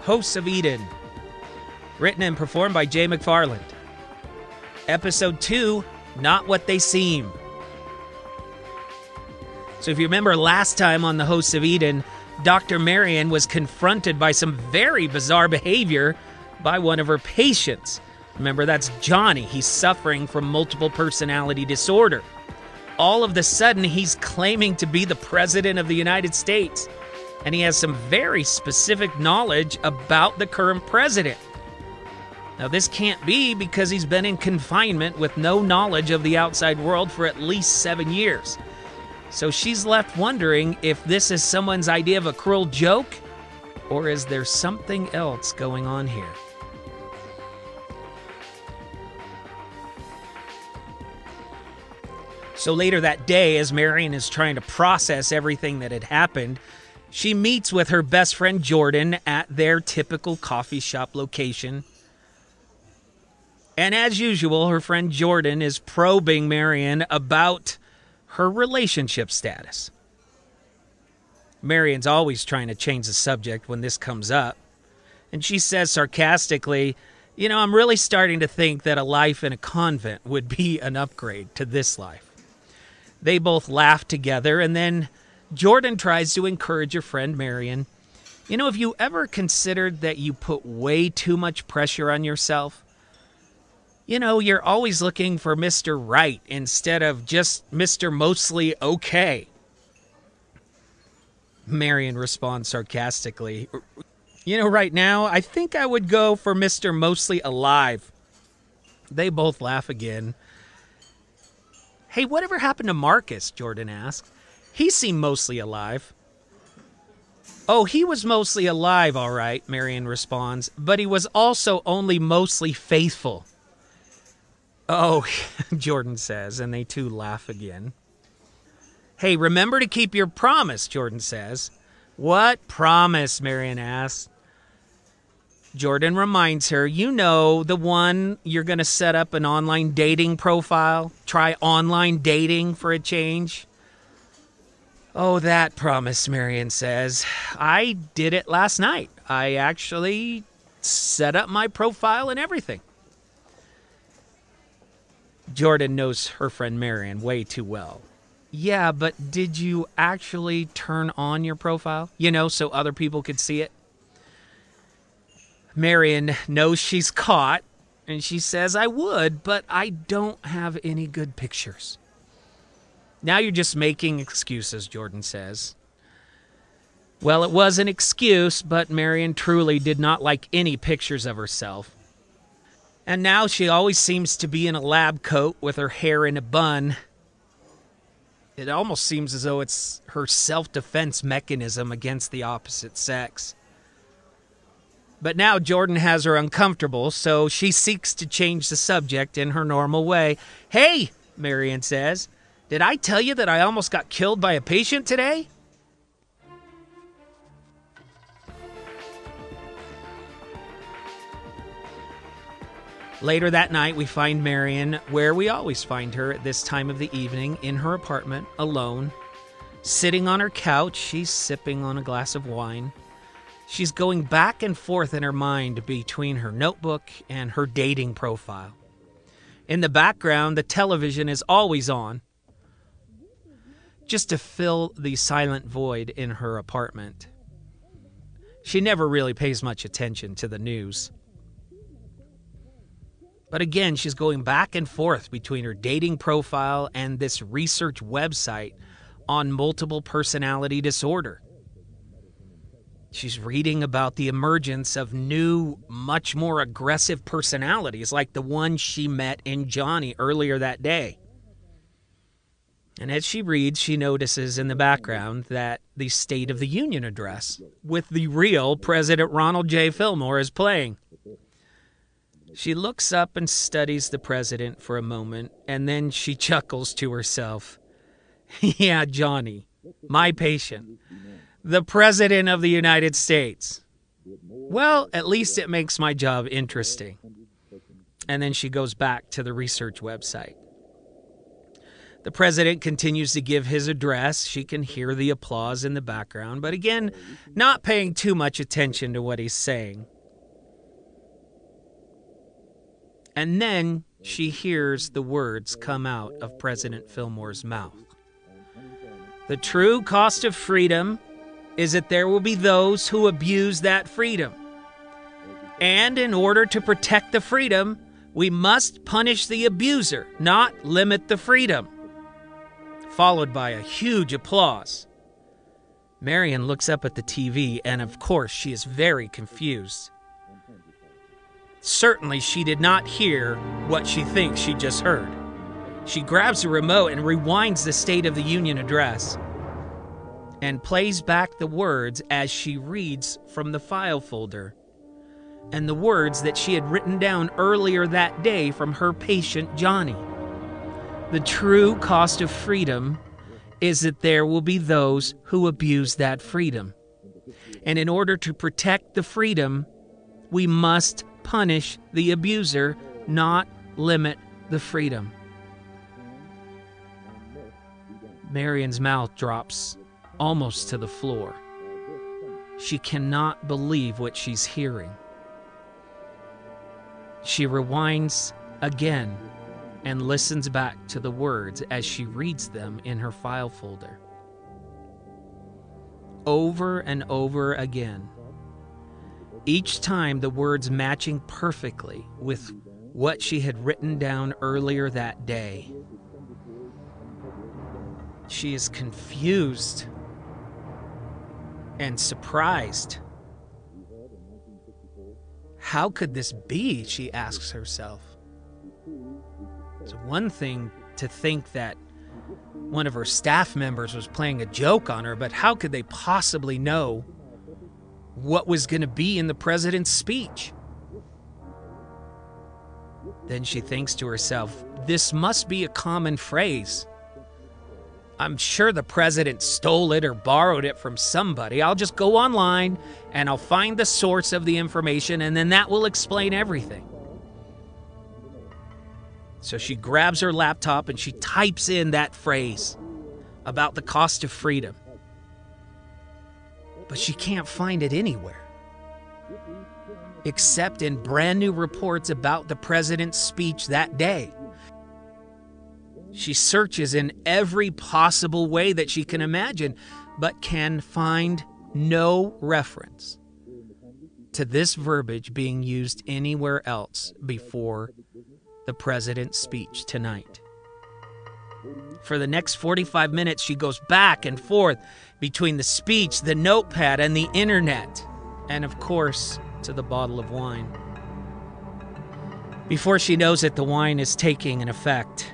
Hosts of Eden. Written and performed by Jay Mcfarland. Episode 2, Not What They Seem. So if you remember last time on the Hosts of Eden, Dr. Marian was confronted by some very bizarre behavior by one of her patients. Remember, that's Johnny. He's suffering from multiple personality disorder. All of a sudden, he's claiming to be the President of the United States. And he has some very specific knowledge about the current president. Now, this can't be because he's been in confinement with no knowledge of the outside world for at least 7 years. So she's left wondering if this is someone's idea of a cruel joke, or is there something else going on here? So later that day, as Marian is trying to process everything that had happened, she meets with her best friend Jordan at their typical coffee shop location. And as usual, her friend Jordan is probing Marian about her relationship status. Marian's always trying to change the subject when this comes up. And she says sarcastically, I'm really starting to think that a life in a convent would be an upgrade to this life. They both laugh together, and then Jordan tries to encourage her friend Marian. Have you ever considered that you put way too much pressure on yourself? You're always looking for Mr. Right instead of just Mr. Mostly Okay. Marian responds sarcastically. Right now, I think I would go for Mr. Mostly Alive. They both laugh again. Hey, whatever happened to Marcus? Jordan asks. He seemed mostly alive. Oh, he was mostly alive, all right, Marian responds, but he was also only mostly faithful. Oh, Jordan says, and they too laugh again. Hey, remember to keep your promise, Jordan says. What promise? Marian asks. Jordan reminds her, the one you're going to set up an online dating profile, try online dating for a change. Oh, that promise, Marian says. I did it last night. I actually set up my profile and everything. Jordan knows her friend Marian way too well. Yeah, but did you actually turn on your profile? So other people could see it? Marian knows she's caught, and she says, I would, but I don't have any good pictures. Now you're just making excuses, Jordan says. Well, it was an excuse, but Marian truly did not like any pictures of herself. And now she always seems to be in a lab coat with her hair in a bun. It almost seems as though it's her self-defense mechanism against the opposite sex. But now Jordan has her uncomfortable, so she seeks to change the subject in her normal way. Hey, Marian says, did I tell you that I almost got killed by a patient today? Later that night, we find Marian where we always find her at this time of the evening, in her apartment, alone. Sitting on her couch, she's sipping on a glass of wine. She's going back and forth in her mind between her notebook and her dating profile. In the background, the television is always on, just to fill the silent void in her apartment. She never really pays much attention to the news. But again, she's going back and forth between her dating profile and this research website on multiple personality disorder. She's reading about the emergence of new, much more aggressive personalities like the one she met in Johnny earlier that day. And as she reads, she notices in the background that the State of the Union address with the real President Ronald J. Fillmore is playing. She looks up and studies the president for a moment, and then she chuckles to herself. Yeah, Johnny, my patient, the President of the United States. Well, at least it makes my job interesting. And then she goes back to the research website. The president continues to give his address. She can hear the applause in the background, but again, not paying too much attention to what he's saying. And then she hears the words come out of President Fillmore's mouth. The true cost of freedom is that there will be those who abuse that freedom. And in order to protect the freedom, we must punish the abuser, not limit the freedom. Followed by a huge applause. Marian looks up at the TV, and of course she is very confused. Certainly she did not hear what she thinks she just heard. She grabs the remote and rewinds the State of the Union address and plays back the words as she reads from the file folder, and the words that she had written down earlier that day from her patient Johnny. The true cost of freedom is that there will be those who abuse that freedom. And in order to protect the freedom, we must punish the abuser, not limit the freedom. Marian's mouth drops almost to the floor. She cannot believe what she's hearing. She rewinds again and listens back to the words as she reads them in her file folder. Over and over again. Each time the words matching perfectly with what she had written down earlier that day. She is confused and surprised. How could this be? She asks herself. It's one thing to think that one of her staff members was playing a joke on her, but how could they possibly know what was going to be in the president's speech? Then she thinks to herself, this must be a common phrase. I'm sure the president stole it or borrowed it from somebody. I'll just go online and I'll find the source of the information, and then that will explain everything. So she grabs her laptop and she types in that phrase about the cost of freedom. But she can't find it anywhere, except in brand new reports about the president's speech that day. She searches in every possible way that she can imagine, but can find no reference to this verbiage being used anywhere else before the president's speech tonight. For the next 45 minutes, she goes back and forth between the speech, the notepad, and the internet, and of course, to the bottle of wine. Before she knows it, the wine is taking an effect.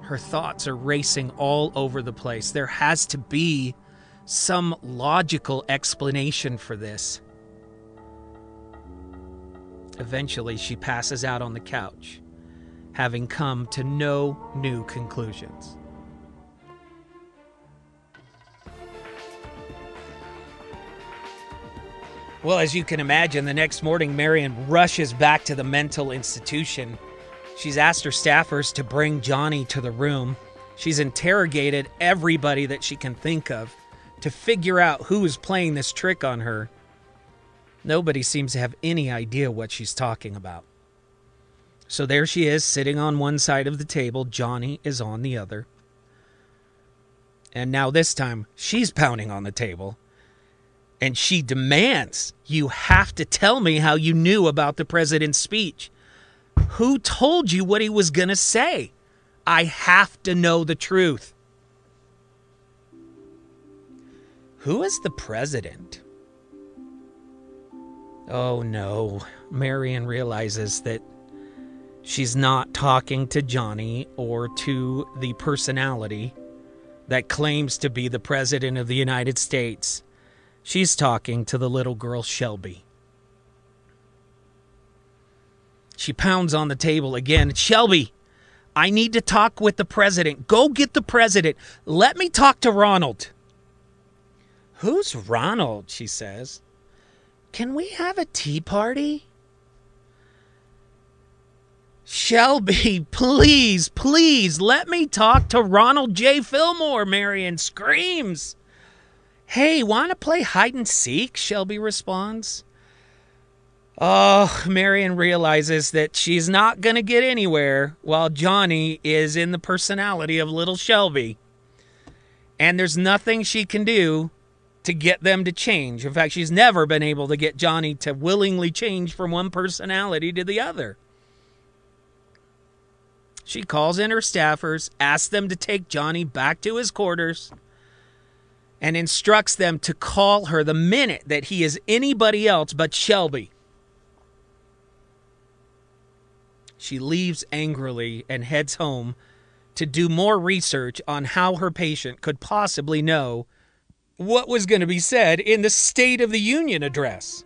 Her thoughts are racing all over the place. There has to be some logical explanation for this. Eventually, she passes out on the couch, having come to no new conclusions. Well, as you can imagine, the next morning, Marian rushes back to the mental institution. She's asked her staffers to bring Johnny to the room. She's interrogated everybody that she can think of to figure out who is playing this trick on her. Nobody seems to have any idea what she's talking about. So there she is, sitting on one side of the table. Johnny is on the other. And now this time, she's pounding on the table. And she demands, you have to tell me how you knew about the president's speech. Who told you what he was going to say? I have to know the truth. Who is the president? Oh no, Marian realizes that she's not talking to Johnny or to the personality that claims to be the president of the United States. She's talking to the little girl Shelby. She pounds on the table again. Shelby, I need to talk with the president. Go get the president. Let me talk to Ronald. Who's Ronald? She says. Can we have a tea party? Shelby, please, please, let me talk to Ronald J. Fillmore, Marian screams. Hey, want to play hide and seek? Shelby responds. Oh, Marian realizes that she's not going to get anywhere while Johnny is in the personality of little Shelby. And there's nothing she can do to get them to change. In fact, she's never been able to get Johnny to willingly change from one personality to the other. She calls in her staffers, asks them to take Johnny back to his quarters, and instructs them to call her the minute that he is anybody else but Shelby. She leaves angrily and heads home to do more research on how her patient could possibly know what was going to be said in the State of the Union address.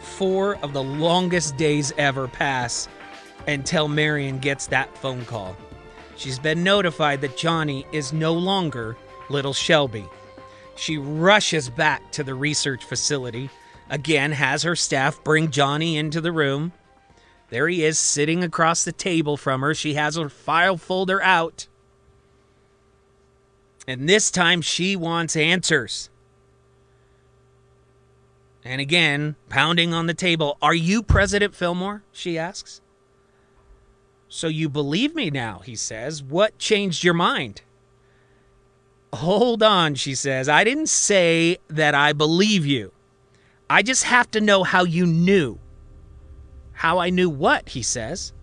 4 of the longest days ever pass until Marian gets that phone call. She's been notified that Johnny is no longer little Shelby. She rushes back to the research facility, again has her staff bring Johnny into the room. There he is, sitting across the table from her. She has her file folder out. And this time she wants answers. And again, pounding on the table, "Are you President Fillmore?" she asks. "So you believe me now," he says. "What changed your mind?" "Hold on," she says. "I didn't say that I believe you. I just have to know how you knew." "How I knew what?" he says.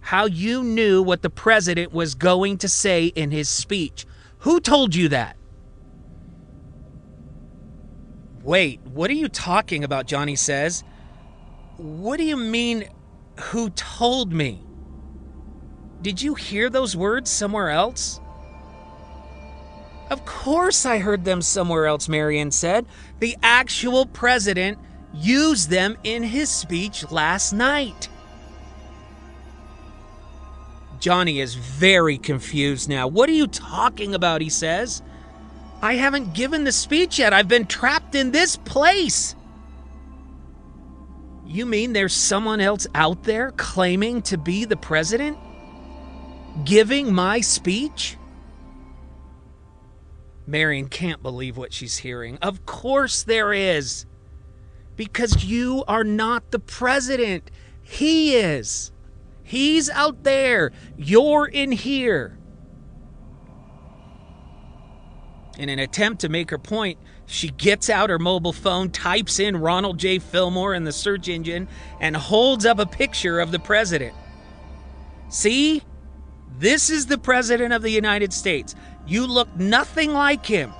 "How you knew what the president was going to say in his speech. Who told you that?" "Wait, what are you talking about?" Johnny says. "What do you mean, who told me? Did you hear those words somewhere else?" "Of course I heard them somewhere else," Marian said. "The actual president used them in his speech last night." Johnny is very confused now. "What are you talking about?" he says. "I haven't given the speech yet. I've been trapped in this place." "You mean there's someone else out there claiming to be the president? Giving my speech?" Marian can't believe what she's hearing. "Of course there is. Because you are not the president. He is. He's out there. You're in here." In an attempt to make her point, she gets out her mobile phone, types in Ronald J. Fillmore in the search engine, and holds up a picture of the president. "See? This is the president of the United States. You look nothing like him.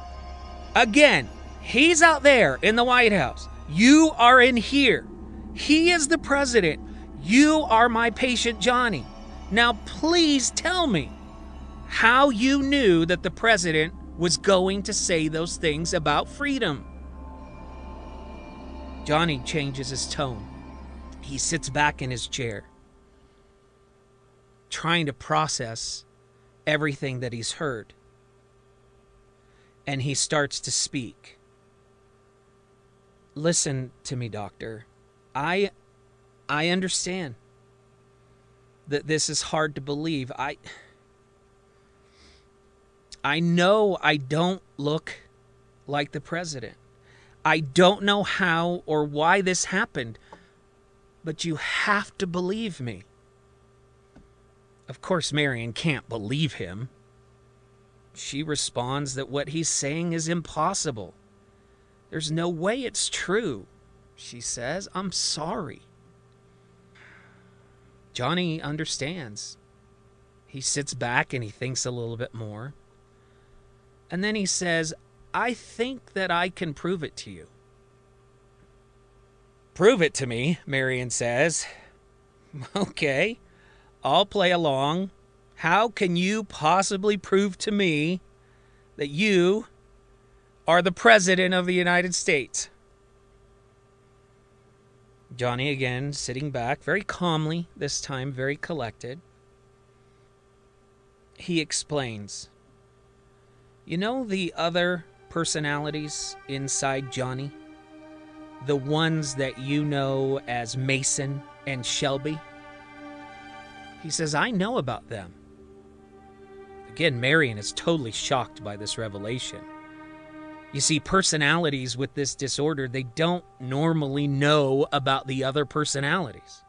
Again, he's out there in the White House. You are in here. He is the president. You are my patient, Johnny. Now, please tell me how you knew that the president was going to say those things about freedom." Johnny changes his tone. He sits back in his chair, trying to process everything that he's heard. And he starts to speak. "Listen to me, doctor. I understand that this is hard to believe. I know I don't look like the president. I don't know how or why this happened, but you have to believe me." Of course, Marian can't believe him. She responds that what he's saying is impossible. "There's no way it's true," she says. "I'm sorry." Johnny understands. He sits back and he thinks a little bit more. And then he says, "I think that I can prove it to you." "Prove it to me," Marian says. "Okay, I'll play along. How can you possibly prove to me that you are the president of the United States?" Johnny again sitting back, very calmly, this time very collected. He explains, "You know the other personalities inside Johnny? The ones that you know as Mason and Shelby? He says, I know about them. Again, Marian is totally shocked by this revelation. You see, personalities with this disorder, they don't normally know about the other personalities.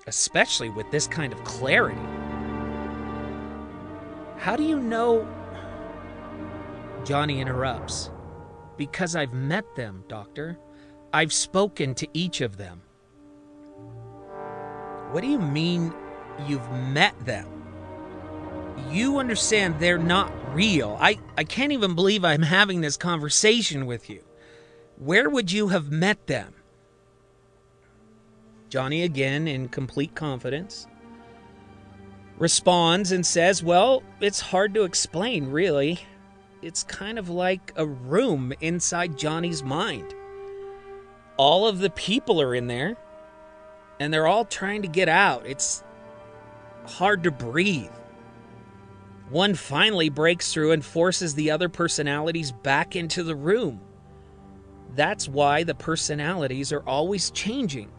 Especially with this kind of clarity. How do you know? Johnny interrupts. Because I've met them, Doctor. I've spoken to each of them. What do you mean you've met them? You understand they're not real. I can't even believe I'm having this conversation with you. Where would you have met them? Johnny, again, in complete confidence, responds and says, well, it's hard to explain, really. It's kind of like a room inside Johnny's mind. All of the people are in there, and they're all trying to get out. It's hard to breathe. One finally breaks through and forces the other personalities back into the room. That's why the personalities are always changing.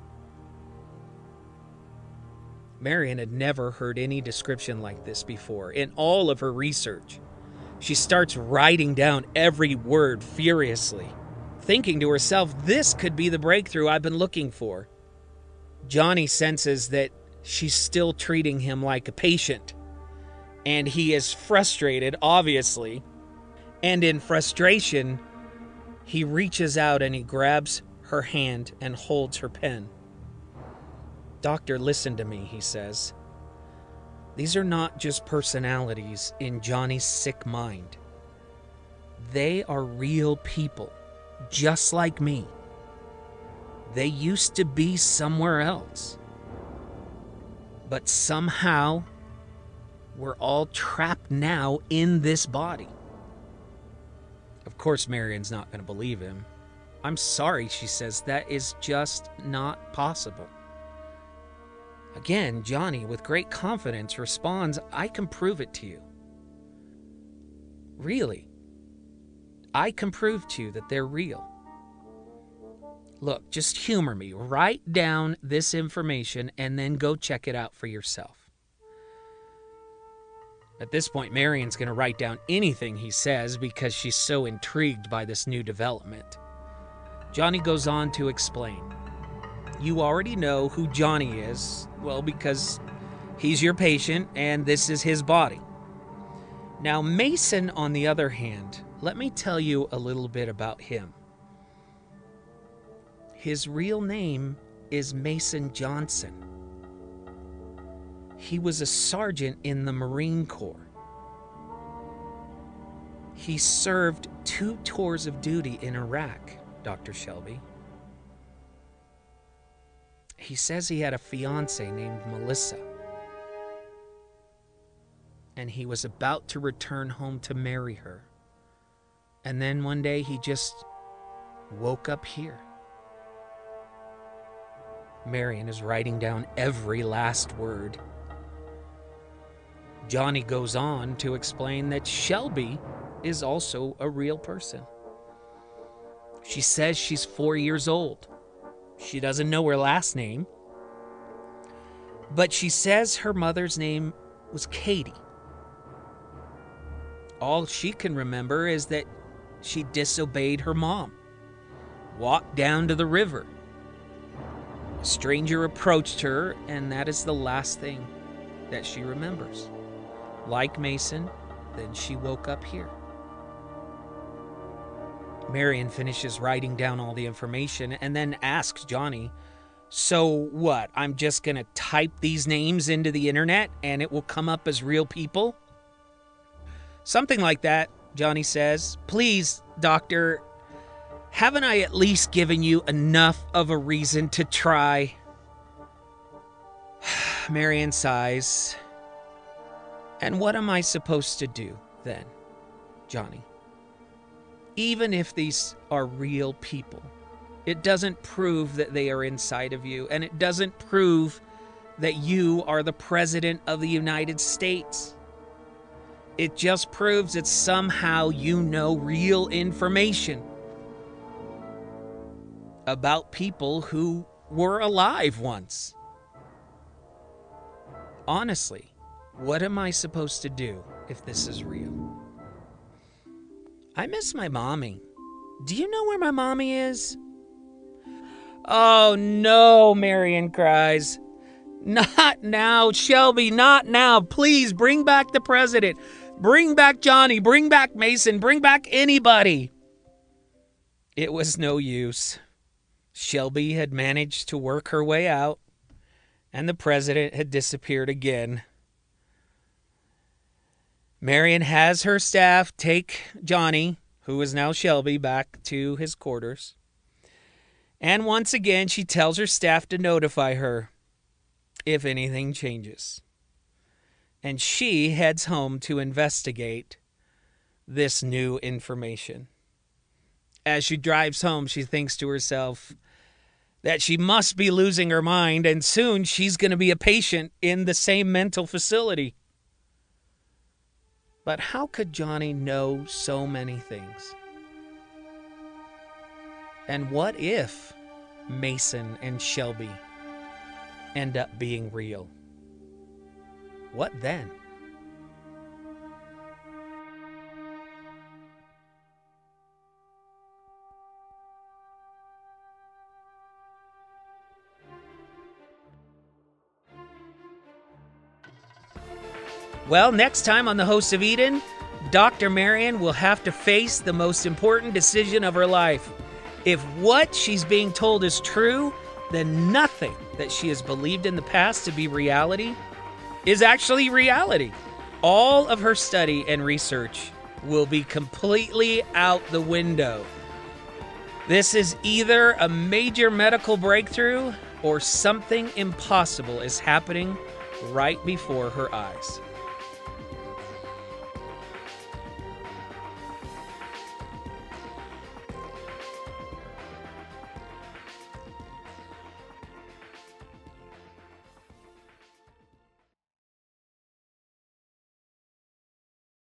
Marian had never heard any description like this before in all of her research. She starts writing down every word furiously, thinking to herself, this could be the breakthrough I've been looking for. Johnny senses that she's still treating him like a patient, and he is frustrated, obviously. And in frustration, he reaches out and he grabs her hand and holds her pen. Doctor, listen to me, he says. These are not just personalities in Johnny's sick mind. They are real people, just like me. They used to be somewhere else. But somehow, we're all trapped now in this body. Of course, Marian's not going to believe him. I'm sorry, she says, that is just not possible. Again, Johnny, with great confidence, responds, I can prove it to you. Really? I can prove to you that they're real. Look, just humor me. Write down this information and then go check it out for yourself. At this point, Marian's going to write down anything he says because she's so intrigued by this new development. Johnny goes on to explain. You already know who Johnny is, well, because he's your patient and this is his body. Now, Mason, on the other hand, let me tell you a little bit about him. His real name is Mason Johnson. He was a sergeant in the Marine Corps. He served 2 tours of duty in Iraq, Dr. Shelby. He says he had a fiancée named Melissa. And he was about to return home to marry her. And then one day he just woke up here. Marian is writing down every last word. Johnny goes on to explain that Shelby is also a real person. She says she's 4 years old. She doesn't know her last name, but she says her mother's name was Katie. All she can remember is that she disobeyed her mom, walked down to the river. A stranger approached her, and that is the last thing that she remembers. Like Mason, then she woke up here. Marian finishes writing down all the information and then asks Johnny, so what, I'm just going to type these names into the internet and it will come up as real people? Something like that, Johnny says. Please, doctor, haven't I at least given you enough of a reason to try? Marian sighs. And what am I supposed to do then, Johnny? Even if these are real people, it doesn't prove that they are inside of you, and it doesn't prove that you are the President of the United States. It just proves that somehow you know real information. about people who were alive once. Honestly, what am I supposed to do if this is real? I miss my mommy. Do you know where my mommy is? Oh no, Marian cries. Not now, Shelby, not now. Please bring back the president. Bring back Johnny. Bring back Mason. Bring back anybody. It was no use. Shelby had managed to work her way out, and the president had disappeared again. Marian has her staff take Johnny, who is now Shelby, back to his quarters. And once again, she tells her staff to notify her if anything changes. And she heads home to investigate this new information. As she drives home, she thinks to herself that she must be losing her mind, and soon she's going to be a patient in the same mental facility. But how could Johnny know so many things? And what if Mason and Shelby end up being real? What then? Well, next time on The Host of Eden, Dr. Marian will have to face the most important decision of her life. If what she's being told is true, then nothing that she has believed in the past to be reality is actually reality. All of her study and research will be completely out the window. This is either a major medical breakthrough or something impossible is happening right before her eyes.